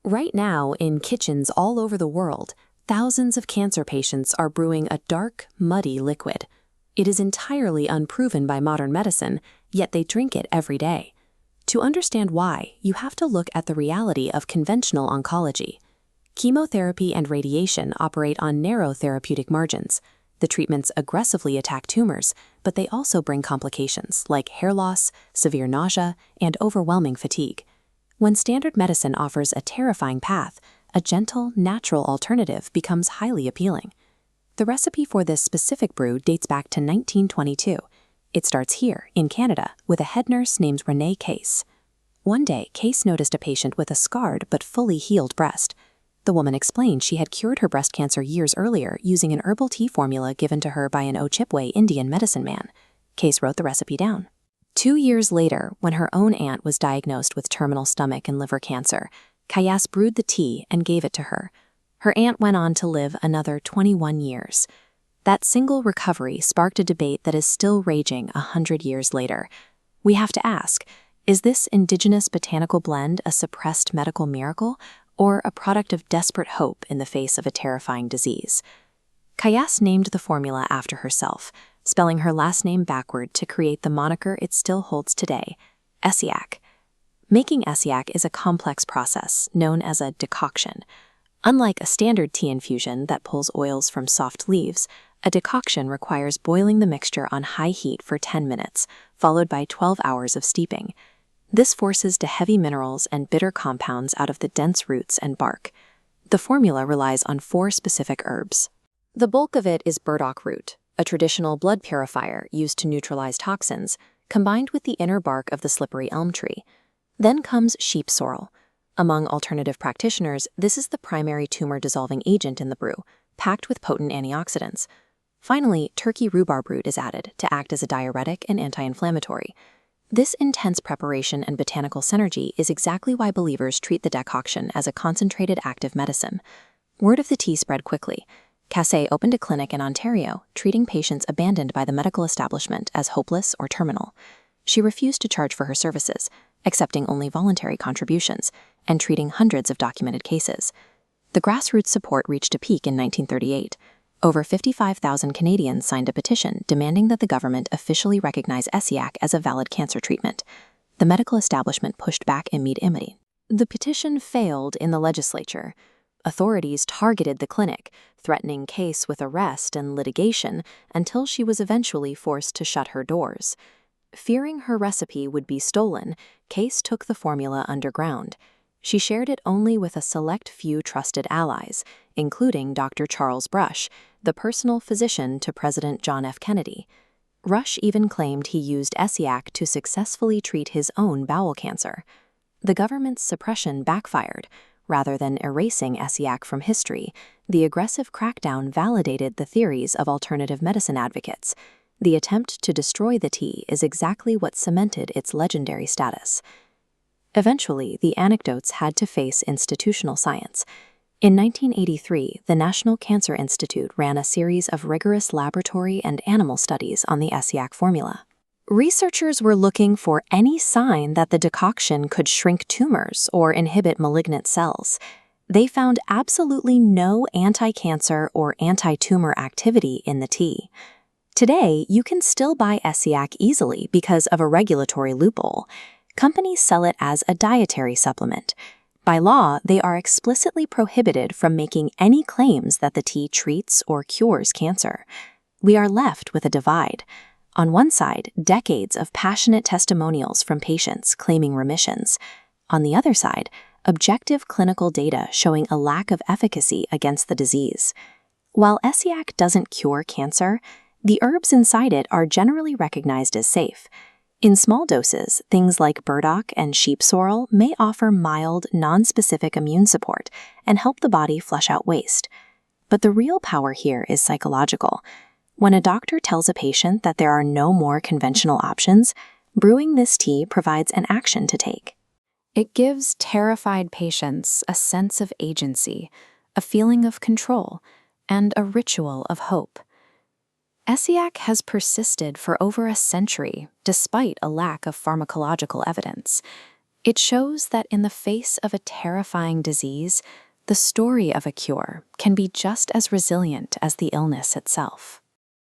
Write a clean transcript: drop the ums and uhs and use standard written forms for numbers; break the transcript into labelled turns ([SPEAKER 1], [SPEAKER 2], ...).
[SPEAKER 1] Right now, in kitchens all over the world, thousands of cancer patients are brewing a dark, muddy liquid. It is entirely unproven by modern medicine, yet they drink it every day. To understand why, you have to look at the reality of conventional oncology. Chemotherapy and radiation operate on narrow therapeutic margins. The treatments aggressively attack tumors, but they also bring complications like hair loss, severe nausea, and overwhelming fatigue. When standard medicine offers a terrifying path, a gentle, natural alternative becomes highly appealing. The recipe for this specific brew dates back to 1922. It starts here, in Canada, with a head nurse named Renee Case. One day, Case noticed a patient with a scarred but fully healed breast. The woman explained she had cured her breast cancer years earlier using an herbal tea formula given to her by an Ojibwe Indian medicine man. Case wrote the recipe down. 2 years later, when her own aunt was diagnosed with terminal stomach and liver cancer, Case brewed the tea and gave it to her. Her aunt went on to live another 21 years. That single recovery sparked a debate that is still raging 100 years later. We have to ask, is this indigenous botanical blend a suppressed medical miracle, or a product of desperate hope in the face of a terrifying disease? Case named the formula after herself, spelling her last name backward to create the moniker it still holds today, Essiac. Making Essiac is a complex process known as a decoction. Unlike a standard tea infusion that pulls oils from soft leaves, a decoction requires boiling the mixture on high heat for 10 minutes, followed by 12 hours of steeping. This forces the heavy minerals and bitter compounds out of the dense roots and bark. The formula relies on 4 specific herbs. The bulk of it is burdock root, a traditional blood purifier used to neutralize toxins, combined with the inner bark of the slippery elm tree. Then comes sheep sorrel. Among alternative practitioners, this is the primary tumor-dissolving agent in the brew, packed with potent antioxidants. Finally, turkey rhubarb root is added to act as a diuretic and anti-inflammatory. This intense preparation and botanical synergy is exactly why believers treat the decoction as a concentrated active medicine. Word of the tea spread quickly. Case opened a clinic in Ontario, treating patients abandoned by the medical establishment as hopeless or terminal. She refused to charge for her services, accepting only voluntary contributions, and treating hundreds of documented cases. The grassroots support reached a peak in 1938. Over 55,000 Canadians signed a petition demanding that the government officially recognize Essiac as a valid cancer treatment. The medical establishment pushed back immediately. The petition failed in the legislature. Authorities targeted the clinic, threatening Case with arrest and litigation until she was eventually forced to shut her doors. Fearing her recipe would be stolen, Case took the formula underground. She shared it only with a select few trusted allies, including Dr. Charles Rush, the personal physician to President John F. Kennedy. Rush even claimed he used Essiac to successfully treat his own bowel cancer. The government's suppression backfired. Rather than erasing Essiac from history, the aggressive crackdown validated the theories of alternative medicine advocates. The attempt to destroy the tea is exactly what cemented its legendary status. Eventually, the Anecdotes had to face institutional science. In 1983, the National Cancer Institute ran a series of rigorous laboratory and animal studies on the Essiac formula. Researchers were looking for any sign that the decoction could shrink tumors or inhibit malignant cells. They found absolutely no anti-cancer or anti-tumor activity in the tea. Today, you can still buy Essiac easily because of a regulatory loophole. Companies sell it as a dietary supplement. By law, they are explicitly prohibited from making any claims that the tea treats or cures cancer. We are left with a divide. On one side, decades of passionate testimonials from patients claiming remissions. On the other side, objective clinical data showing a lack of efficacy against the disease. While Essiac doesn't cure cancer, the herbs inside it are generally recognized as safe. In small doses, things like burdock and sheep sorrel may offer mild, non-specific immune support and help the body flush out waste. But the real power here is psychological. When a doctor tells a patient that there are no more conventional options, brewing this tea provides an action to take. It gives terrified patients a sense of agency, a feeling of control, and a ritual of hope. Essiac has persisted for over a century, despite a lack of pharmacological evidence. It shows that in the face of a terrifying disease, the story of a cure can be just as resilient as the illness itself.